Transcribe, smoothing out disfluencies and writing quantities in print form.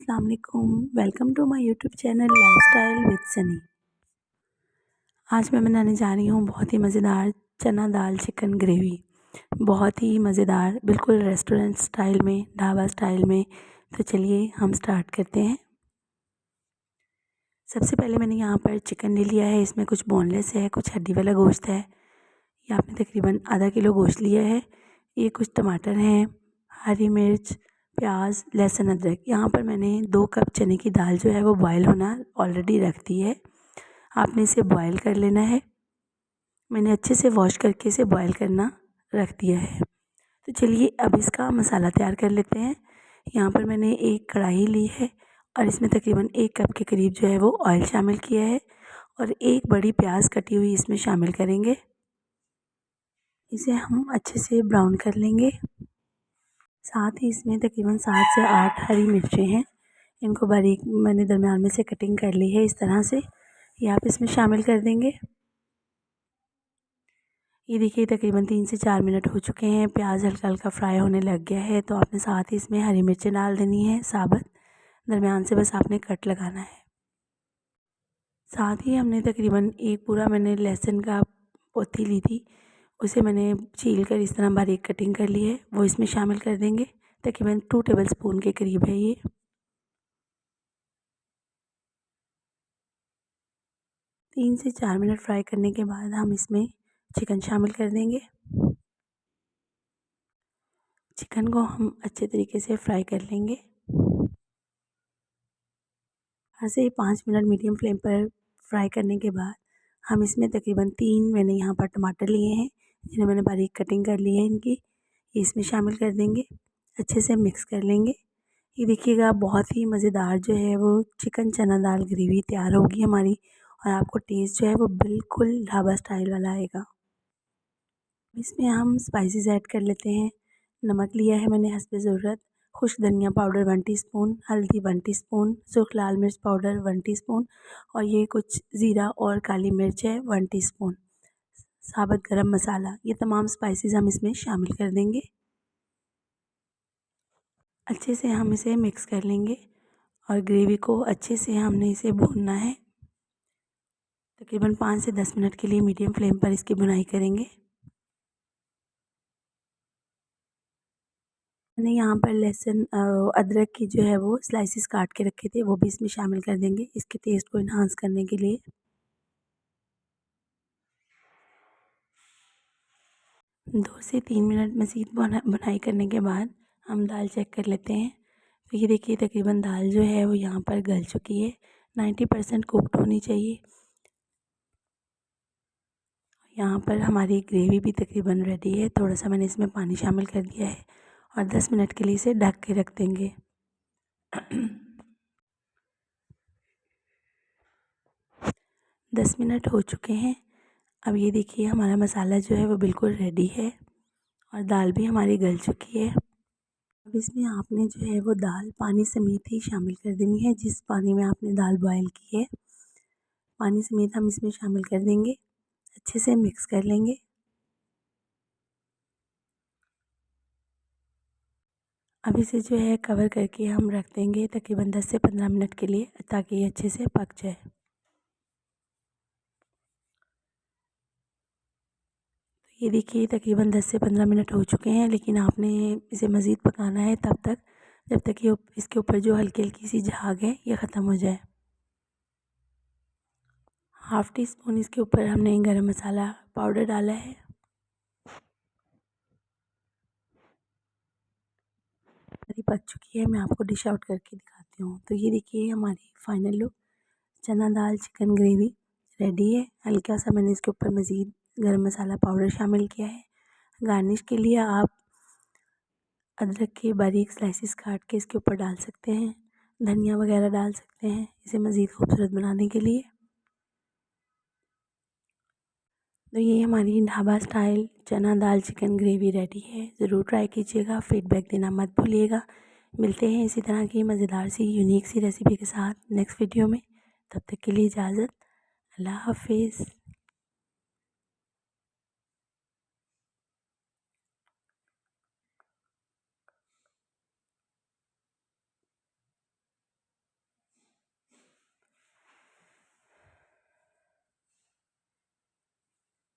अस्सलाम वालेकुम। Welcome to my YouTube channel lifestyle with Sunny. आज मैं बनाने जा रही हूँ बहुत ही मज़ेदार चना दाल चिकन ग्रेवी। बहुत ही मज़ेदार, बिल्कुल रेस्टोरेंट स्टाइल में, ढाबा स्टाइल में। तो चलिए हम स्टार्ट करते हैं। सबसे पहले मैंने यहाँ पर चिकन ले लिया है। इसमें कुछ बोनलेस है, कुछ हड्डी वाला गोश्त है। ये आपने तकरीबन आधा किलो गोश्त लिया है। ये कुछ टमाटर हैं, हरी मिर्च, प्याज, लहसुन, अदरक। यहाँ पर मैंने 2 कप चने की दाल जो है वो बॉयल होना ऑलरेडी रख दी है। आपने इसे बॉयल कर लेना है। मैंने अच्छे से वॉश करके इसे बॉयल करना रख दिया है। तो चलिए अब इसका मसाला तैयार कर लेते हैं। यहाँ पर मैंने एक कढ़ाई ली है और इसमें तकरीबन 1 कप के करीब जो है वो ऑयल शामिल किया है और एक बड़ी प्याज कटी हुई इसमें शामिल करेंगे। इसे हम अच्छे से ब्राउन कर लेंगे। साथ ही इसमें तकरीबन 7 से 8 हरी मिर्चें हैं। इनको बारीक मैंने दरमियान में से कटिंग कर ली है इस तरह से। ये आप इसमें शामिल कर देंगे। ये देखिए तकरीबन 3 से 4 मिनट हो चुके हैं। प्याज हल्का हल्का फ्राई होने लग गया है। तो आपने साथ ही इसमें हरी मिर्चें डाल देनी है साबुत। दरमियान से बस आपने कट लगाना है। साथ ही हमने तकरीबन एक पूरा मैंने लहसुन का पोथी ली थी, उसे मैंने छील कर इस तरह बारीक कटिंग कर ली है, वो इसमें शामिल कर देंगे। तकरीबन 2 टेबलस्पून के करीब है ये। 3 से 4 मिनट फ्राई करने के बाद हम इसमें चिकन शामिल कर देंगे। चिकन को हम अच्छे तरीके से फ्राई कर लेंगे। 4 से 5 मिनट मीडियम फ्लेम पर फ्राई करने के बाद हम इसमें तकरीबन 3 मैंने यहाँ पर टमाटर लिए हैं, जिन्हें मैंने बारीक कटिंग कर ली है इनकी। ये इसमें शामिल कर देंगे। अच्छे से मिक्स कर लेंगे। ये देखिएगा बहुत ही मज़ेदार जो है वो चिकन चना दाल ग्रेवी तैयार होगी हमारी और आपको टेस्ट जो है वो बिल्कुल ढाबा स्टाइल वाला आएगा। इसमें हम स्पाइसेस ऐड कर लेते हैं। नमक लिया है मैंने हस्बे ज़रूरत, खुश्क धनिया पाउडर 1 टीस्पून, हल्दी 1 टीस्पून, सुर्ख लाल मिर्च पाउडर 1 टीस्पून और ये कुछ ज़ीरा और काली मिर्च है 1 टीस्पून, साबुत गरम मसाला। ये तमाम स्पाइसेस हम इसमें शामिल कर देंगे। अच्छे से हम इसे मिक्स कर लेंगे और ग्रेवी को अच्छे से हमने इसे भूनना है। तकरीबन 5 से 10 मिनट के लिए मीडियम फ्लेम पर इसकी भुनाई करेंगे। मैंने यहाँ पर लहसुन अदरक की जो है वो स्लाइसेस काट के रखे थे, वो भी इसमें शामिल कर देंगे इसके टेस्ट को इन्हांस करने के लिए। 2 से 3 मिनट मज़ीद भुनाई करने के बाद हम दाल चेक कर लेते हैं। तो ये देखिए तकरीबन दाल जो है वो यहाँ पर गल चुकी है। 90% कुक्ड होनी चाहिए। यहाँ पर हमारी ग्रेवी भी तकरीबन रेडी है। थोड़ा सा मैंने इसमें पानी शामिल कर दिया है और 10 मिनट के लिए इसे ढक के रख देंगे। 10 मिनट हो चुके हैं। अब ये देखिए हमारा मसाला जो है वो बिल्कुल रेडी है और दाल भी हमारी गल चुकी है। अब इसमें आपने जो है वो दाल पानी समेत ही शामिल कर देनी है। जिस पानी में आपने दाल बॉयल की है, पानी समेत हम इसमें शामिल कर देंगे। अच्छे से मिक्स कर लेंगे। अब इसे जो है कवर करके हम रख देंगे तकरीबन 10 से 15 मिनट के लिए, ताकि ये अच्छे से पक जाए। तो ये देखिए तकरीबन 10 से 15 मिनट हो चुके हैं, लेकिन आपने इसे मज़ीद पकाना है तब तक जब तक ये इसके ऊपर जो हल्की हल्की सी झाग है ये ख़त्म हो जाए। हाफ़ टी स्पून इसके ऊपर हमने गरम मसाला पाउडर डाला है। हमारी पक चुकी है। मैं आपको डिश आउट करके दिखाती हूँ। तो ये देखिए हमारी फाइनल लुक चना दाल चिकन ग्रेवी रेडी है। हल्का सा मैंने इसके ऊपर मज़ीद गरम मसाला पाउडर शामिल किया है। गार्निश के लिए आप अदरक के बारीक स्लाइसेस काट के इसके ऊपर डाल सकते हैं। धनिया वगैरह डाल सकते हैं इसे मज़ीद खूबसूरत बनाने के लिए। तो ये हमारी ढाबा स्टाइल चना दाल चिकन ग्रेवी रेडी है। ज़रूर ट्राई कीजिएगा, फ़ीडबैक देना मत भूलिएगा। मिलते हैं इसी तरह की मज़ेदार सी यूनिक सी रेसिपी के साथ नेक्स्ट वीडियो में। तब तक के लिए इजाज़त। अल्लाह हाफ़िज़।